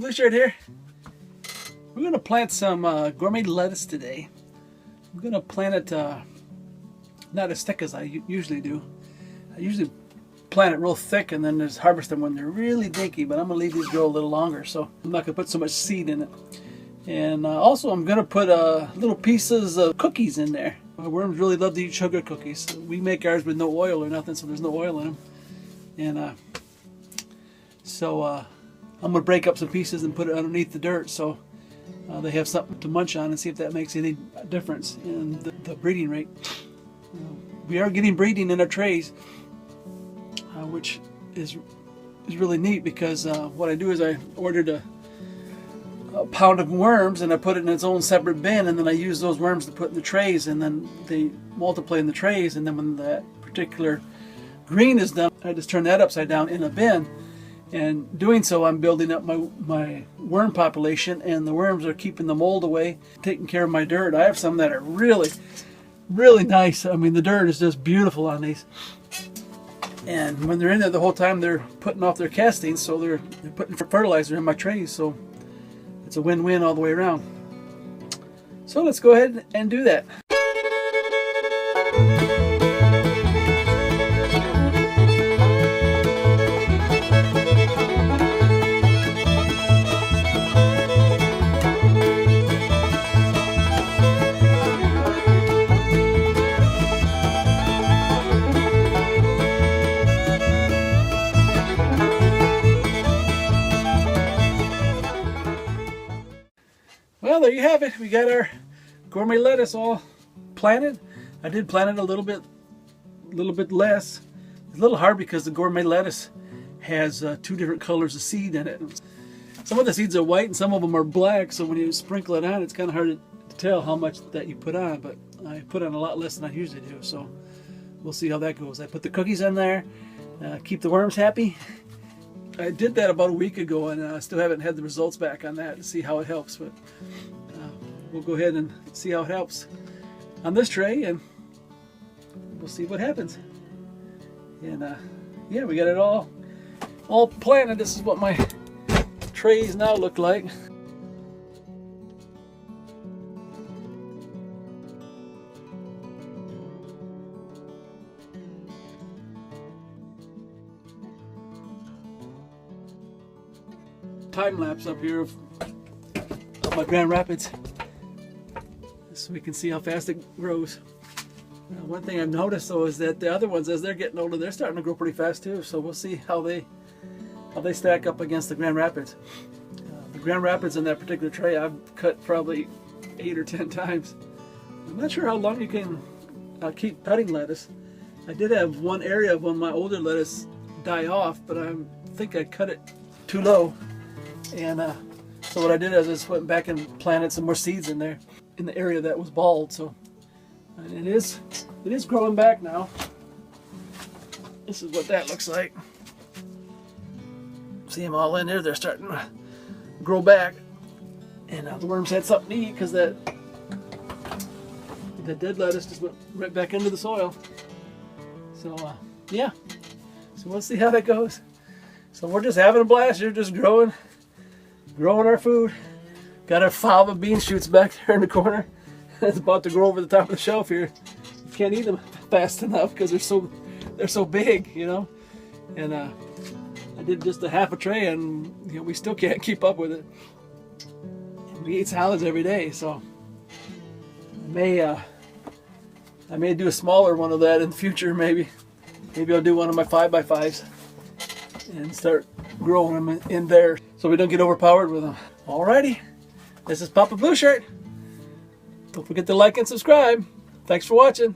Blue Shirt here. We're going to plant some gourmet lettuce today. I'm going to plant it not as thick as I usually do. I usually plant it real thick and then just harvest them when they're really dinky, but I'm going to leave these grow a little longer, so I'm not going to put so much seed in it. And also I'm going to put little pieces of cookies in there. Worms really love to eat sugar cookies. We make ours with no oil or nothing, so there's no oil in them. And so I'm going to break up some pieces and put it underneath the dirt so they have something to munch on and see if that makes any difference in the breeding rate. We are getting breeding in our trays, which is really neat, because what I do is I ordered a pound of worms and I put it in its own separate bin, and then I use those worms to put in the trays, and then they multiply in the trays, and then when that particular green is done, I just turn that upside down in a bin. And doing so, I'm building up my worm population, and the worms are keeping the mold away, taking care of my dirt. I have some that are really, really nice. I mean, the dirt is just beautiful on these. And when they're in there the whole time, they're putting off their castings, so they're putting fertilizer in my trays. So it's a win-win all the way around. So let's go ahead and do that. Well, there you have it. We got our gourmet lettuce all planted. I did plant it a little bit less. It's a little hard because the gourmet lettuce has two different colors of seed in it. Some of the seeds are white and some of them are black, so when you sprinkle it on, it's kind of hard to tell how much that you put on, but I put on a lot less than I usually do, so we'll see how that goes. I put the cookies in there, keep the worms happy. I did that about a week ago, and I still haven't had the results back on that to see how it helps, but we'll go ahead and see how it helps on this tray, and we'll see what happens. And yeah, we got it all planted. This is what my trays now look like. Time lapse up here of my Grand Rapids so we can see how fast it grows. One thing I've noticed though is that the other ones, as they're getting older, they're starting to grow pretty fast too, so we'll see how they stack up against the Grand Rapids. The Grand Rapids in that particular tray I've cut probably 8 or 10 times. I'm not sure how long you can keep cutting lettuce. I did have one area of one of my older lettuce die off, but I think I cut it too low. And so what I did is I just went back and planted some more seeds in there in the area that was bald. So and it is growing back now. This is what that looks like. See them all in there. They're starting to grow back. And the worms had something to eat because that dead lettuce just went right back into the soil. So yeah. So we'll see how that goes. So we're just having a blast. You're just growing our food. Got our fava bean shoots back there in the corner. It's about to grow over the top of the shelf here. You can't eat them fast enough because they're so big, you know. And I did just a half a tray, and you know, we still can't keep up with it. And we eat salads every day, so I may do a smaller one of that in the future. Maybe I'll do one of my 5x5s and start growing them in there so we don't get overpowered with them. Alrighty, this is Papa Blue Shirt. Don't forget to like and subscribe. Thanks for watching.